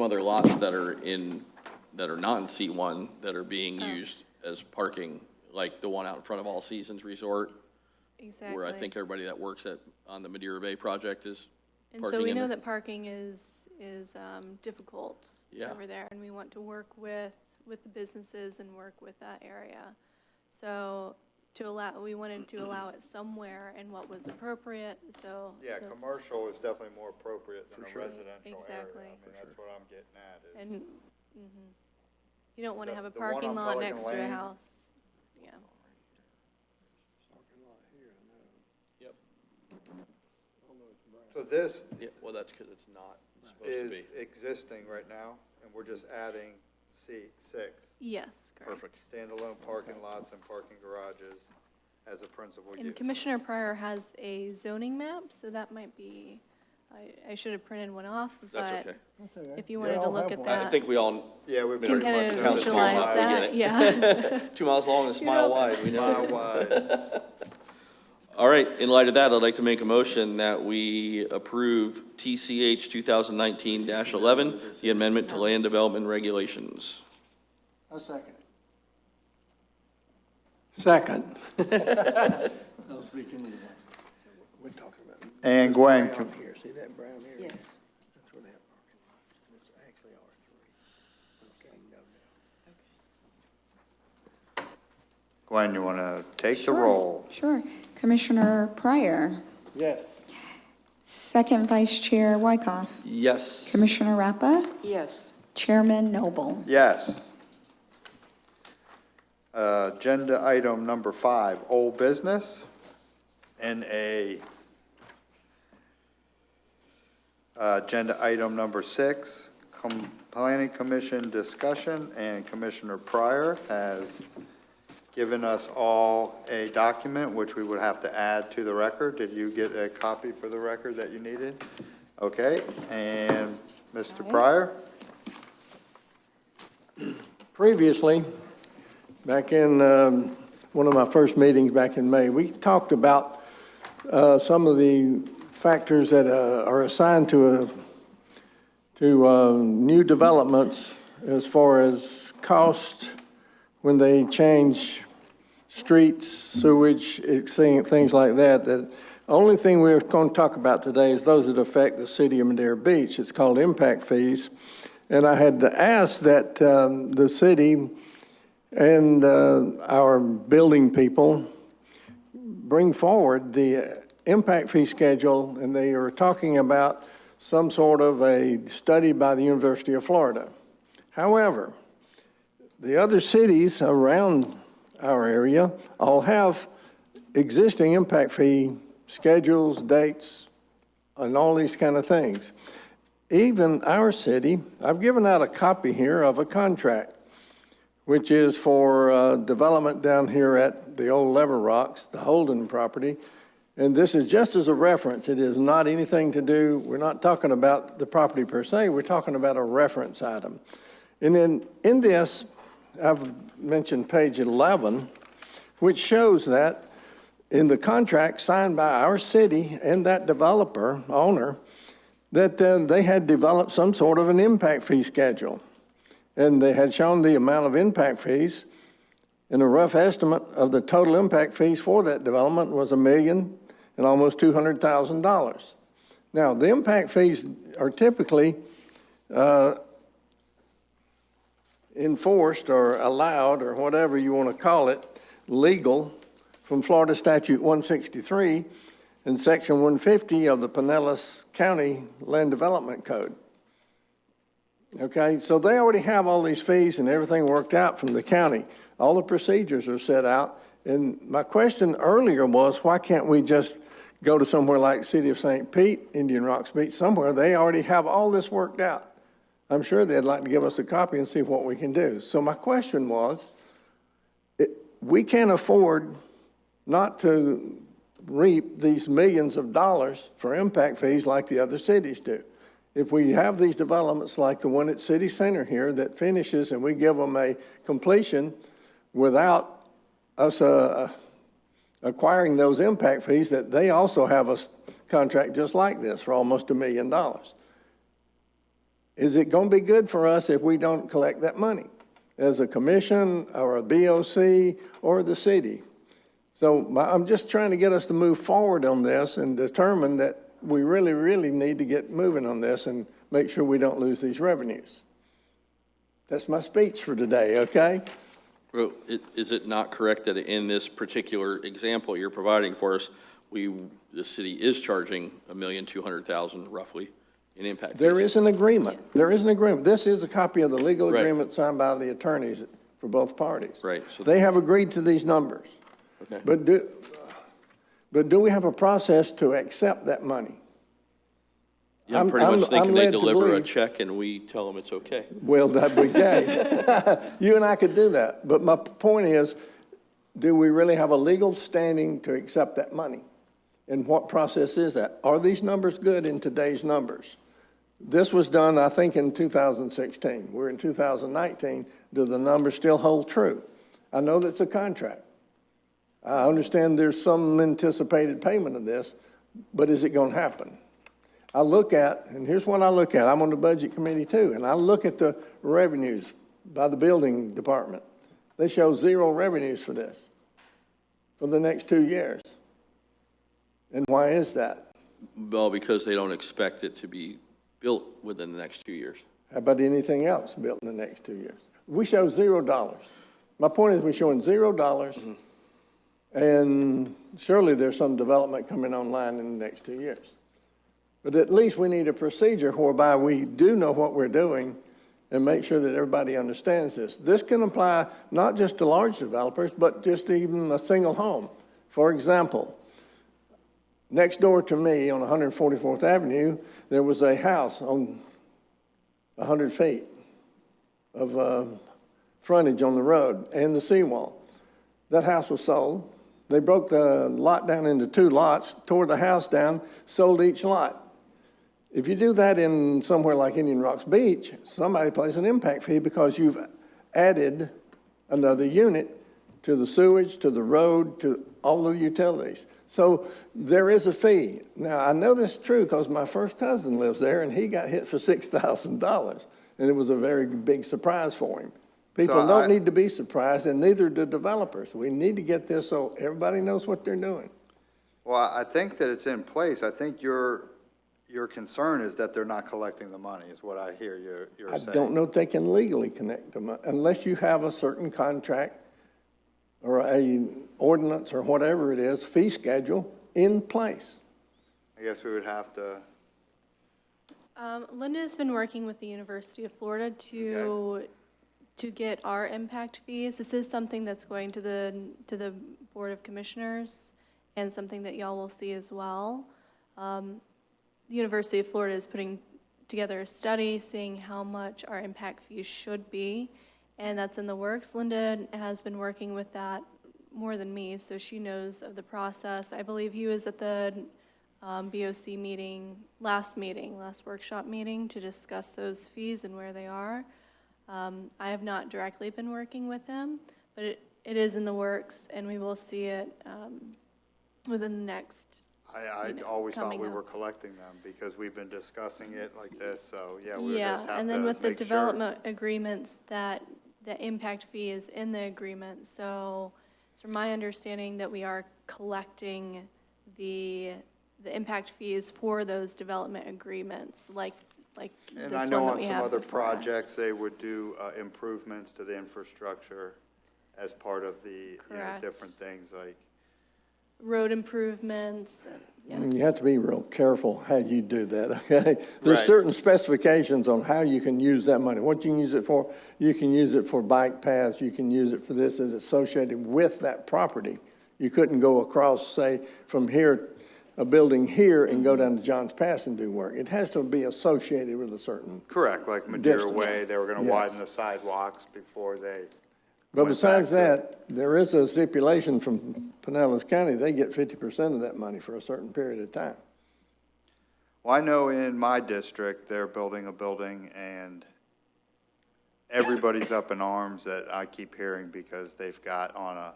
other lots that are not in C1 that are being used as parking, like the one out in front of All Seasons Resort, Exactly. where I think everybody that works on the Madeira Bay project is And so parking we in know there. that parking is difficult Yeah. over there, and we want to work with the businesses and work with that area. So we wanted to allow it somewhere in what was appropriate, so. Yeah, that's- commercial is definitely more appropriate than a sure. residential area. Exactly. I mean, that's what I'm getting at is. And, you don't want to The- have a the one parking on lot Pelican next to a Lane. house. Yeah. Parking lot here, I know. Yep. I don't know it's brown. So this Yeah, well, that's because it's not supposed to is be. existing right now, and we're just adding C6, Yes, correct. Perfect. standalone parking lots and parking garages as a principal use. And Commissioner Pryor has a zoning map, so that might be, I should have printed one off, That's but okay. That's okay. if you They wanted to all look have at one. I that, think we all, Yeah, we can pretty kind much of know. visualize we that, get yeah. 2 miles long and a mile wide, we know. Mile wide. All right, in light of that, I'd like to make a motion that we approve TCH 2019-11, the amendment to land development regulations. A second. Second. I'll speak into that. We're talking about. And Gwen, Brown here, see that brown area? Yes. That's where they have parking lots, and it's actually R3. I'm saying no now. Gwen, you want to take the Sure, roll? Sure. Commissioner Pryor, Yes. Second Vice Chair Wyckoff, Yes. Commissioner Rappa, Yes. Chairman Noble. Yes. Agenda item number 5, old business, NA Agenda item number 6, Planning Commission discussion, and Commissioner Pryor has given us all a document which we would have to add to the record. Did you get a copy for the record that you needed? Okay, and Mr. Pryor? Previously, back in one of my first meetings back in May, we talked about some of the factors that are assigned to new developments as far as cost when they change streets, sewage, things like that. The only thing we're going to talk about today is those that affect the city of Madera Beach. It's called impact fees. And I had asked that the city and our building people bring forward the impact fee schedule, and they are talking about some sort of a study by the University of Florida. However, the other cities around our area all have existing impact fee schedules, dates, and all these kind of things. Even our city, I've given out a copy here of a contract, which is for development down here at the old Lever Rocks, the Holden property. And this is just as a reference. It is not anything to do, we're not talking about the property per se, we're talking about a reference item. And then in this, I've mentioned page 11, which shows that in the contract signed by our city and that developer, owner, that they had developed some sort of an impact fee schedule. And they had shown the amount of impact fees, and a rough estimate of the total impact fees for that development was $1 million and almost $200,000. Now, the impact fees are typically enforced or allowed, or whatever you want to call it, legal from Florida Statute 163 and Section 150 of the Pinellas County Land Development Code. Okay, so they already have all these fees and everything worked out from the county. All the procedures are set out. And my question earlier was, why can't we just go to somewhere like City of St. Pete, Indian Rocks Beach, somewhere? They already have all this worked out. I'm sure they'd like to give us a copy and see what we can do. So my question was, we can't afford not to reap these millions of dollars for impact fees like the other cities do. If we have these developments like the one at City Center here that finishes and we give them a completion without us acquiring those impact fees, that they also have a contract just like this for almost $1 million. Is it going to be good for us if we don't collect that money as a commission or a BOC or the city? So I'm just trying to get us to move forward on this and determine that we really, really need to get moving on this and make sure we don't lose these revenues. That's my speech for today, okay? Well, is it not correct that in this particular example you're providing for us, the city is charging $1,200,000 roughly in impact fees? There is an agreement. Yes. There is an agreement. This is a copy of the legal Right. agreement signed by the attorneys for both parties. Right. So They have agreed to these numbers. Okay. But do we have a process to accept that money? Yeah, I'm pretty much thinking they led to deliver a believe- check and we tell them it's okay. Well, that'd be great. You and I could do that. But my point is, do we really have a legal standing to accept that money? And what process is that? Are these numbers good in today's numbers? This was done, I think, in 2016. We're in 2019. Do the numbers still hold true? I know that's a contract. I understand there's some anticipated payment of this, but is it going to happen? I look at, and here's what I look at. I'm on the budget committee too, and I look at the revenues by the building department. They show zero revenues for this for the next 2 years. And why is that? Well, because they don't expect it to be built within the next 2 years. How about anything else built in the next 2 years? We show $0. My point is we're showing $0, and surely there's some development coming online in the next 2 years. But at least we need a procedure whereby we do know what we're doing and make sure that everybody understands this. This can apply not just to large developers, but just even a single home. For example, next door to me on 144th Avenue, there was a house on 100 feet of frontage on the road and the seawall. That house was sold. They broke the lot down into 2 lots, tore the house down, sold each lot. If you do that in somewhere like Indian Rocks Beach, somebody pays an impact fee because you've added another unit to the sewage, to the road, to all the utilities. So there is a fee. Now, I know this is true because my first cousin lives there, and he got hit for $6,000, and it was a very big surprise for him. People So don't need to be surprised, and neither do developers. We need to get this so everybody knows what they're doing. Well, I think that it's in place. I think your concern is that they're not collecting the money, is what I hear you're I saying. don't know if they can legally connect them, unless you have a certain contract or a ordinance or whatever it is, fee schedule in place. I guess we would have to, Linda has been working with the University of Florida to get our impact fees. This is something that's going to the Board of Commissioners and something that y'all will see as well. The University of Florida is putting together a study seeing how much our impact fees should be, and that's in the works. Linda has been working with that more than me, so she knows of the process. I believe he was at the BOC meeting, last workshop meeting, to discuss those fees and where they are. I have not directly been working with him, but it is in the works, and we will see it within the next. I always thought coming we up. were collecting them because we've been discussing it like this, so yeah, we would Yeah, just have to and then with the make sure. development agreements, that the impact fee is in the agreement. So it's from my understanding that we are collecting the impact fees for those development agreements, like And this I know one that on we some have other before us. projects, they would do improvements to the infrastructure as part of the, Correct. different things like, Road improvements, and You have yes. to be real careful how you do that, okay? There's Right. certain specifications on how you can use that money. What you can use it for, you can use it for bike paths, you can use it for this that's associated with that property. You couldn't go across, say, from here, a building here, and go down to Johns Pass and do work. It has to be associated with a certain, correct, like Madeira Distance. Way, they were gonna Yes. widen the sidewalks before they but went besides back to- that, there is a stipulation from Pinellas County, they get 50% of that money for a certain period of time. Well, I know in my district, they're building a building and everybody's up in arms that I keep hearing because they've got on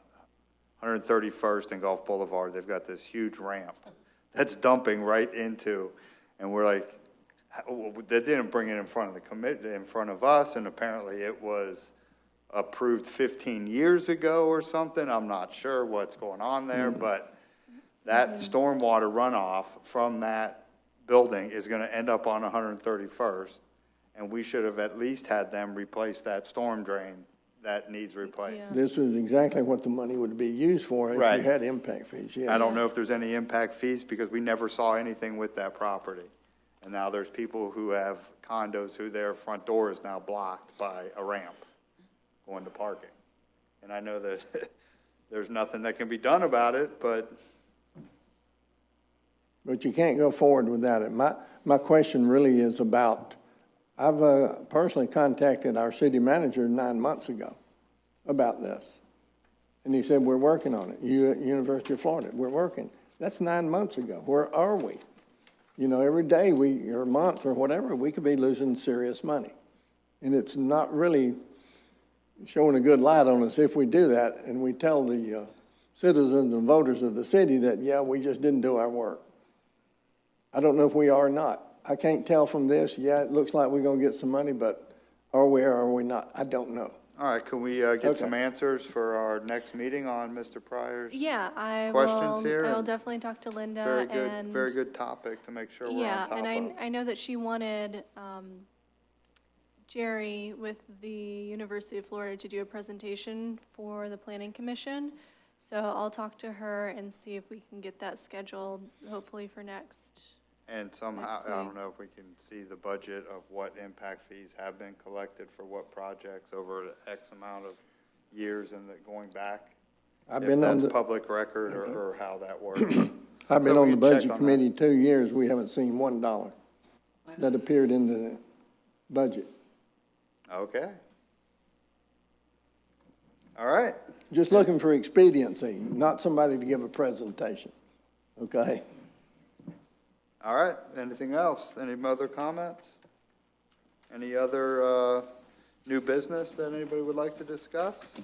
131st and Gulf Boulevard, they've got this huge ramp that's dumping right into, and we're like, they didn't bring it in front of the committee, in front of us, and apparently it was approved 15 years ago or something. I'm not sure what's going on there, but that stormwater runoff from that building is going to end up on 131st, and we should have at least had them replace that storm drain that needs replaced. Yeah. This was exactly what the money would be used for if Right. you had impact fees, yeah. I don't know if there's any impact fees because we never saw anything with that property. And now there's people who have condos who their front door is now blocked by a ramp going to parking. And I know that there's nothing that can be done about it, but But you can't go forward without it. My question really is about, I've personally contacted our city manager 9 months ago about this. And he said, we're working on it. University of Florida, we're working. That's 9 months ago. Where are we? You know, every day or month or whatever, we could be losing serious money. And it's not really showing a good light on us if we do that and we tell the citizens and voters of the city that, yeah, we just didn't do our work. I don't know if we are or not. I can't tell from this. Yeah, it looks like we're going to get some money, but are we or are we not? I don't know. all right, can we Okay. get some answers for our next meeting on Mr. Pryor's? Yeah, I Questions here? will definitely talk to Linda Very good, and. very good topic to make sure we're on Yeah, top and of. I know that she wanted Jerry with the University of Florida to do a presentation for the Planning Commission. So I'll talk to her and see if we can get that scheduled, hopefully for next. And somehow, next I don't week. know if we can see the budget of what impact fees have been collected for what projects over X amount of years and going back. I've If been on that's the, public record or how that works. I've been So on we the can check budget on committee 2 years, we haven't seen $1 that appeared in the budget. Okay. All right. Just looking for expediency, not somebody to give a presentation, okay? All right, anything else? Any other comments? Any other new business that anybody would like to discuss?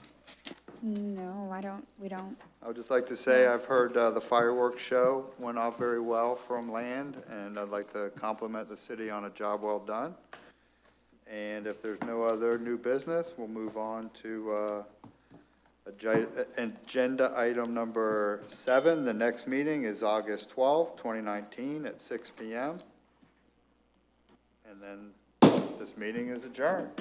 No, we don't. I would just like to say I've heard the fireworks show went off very well from land, and I'd like to compliment the city on a job well done. And if there's no other new business, we'll move on to agenda item number 7. The next meeting is August 12th, 2019 at 6 p.m. And then this meeting is adjourned.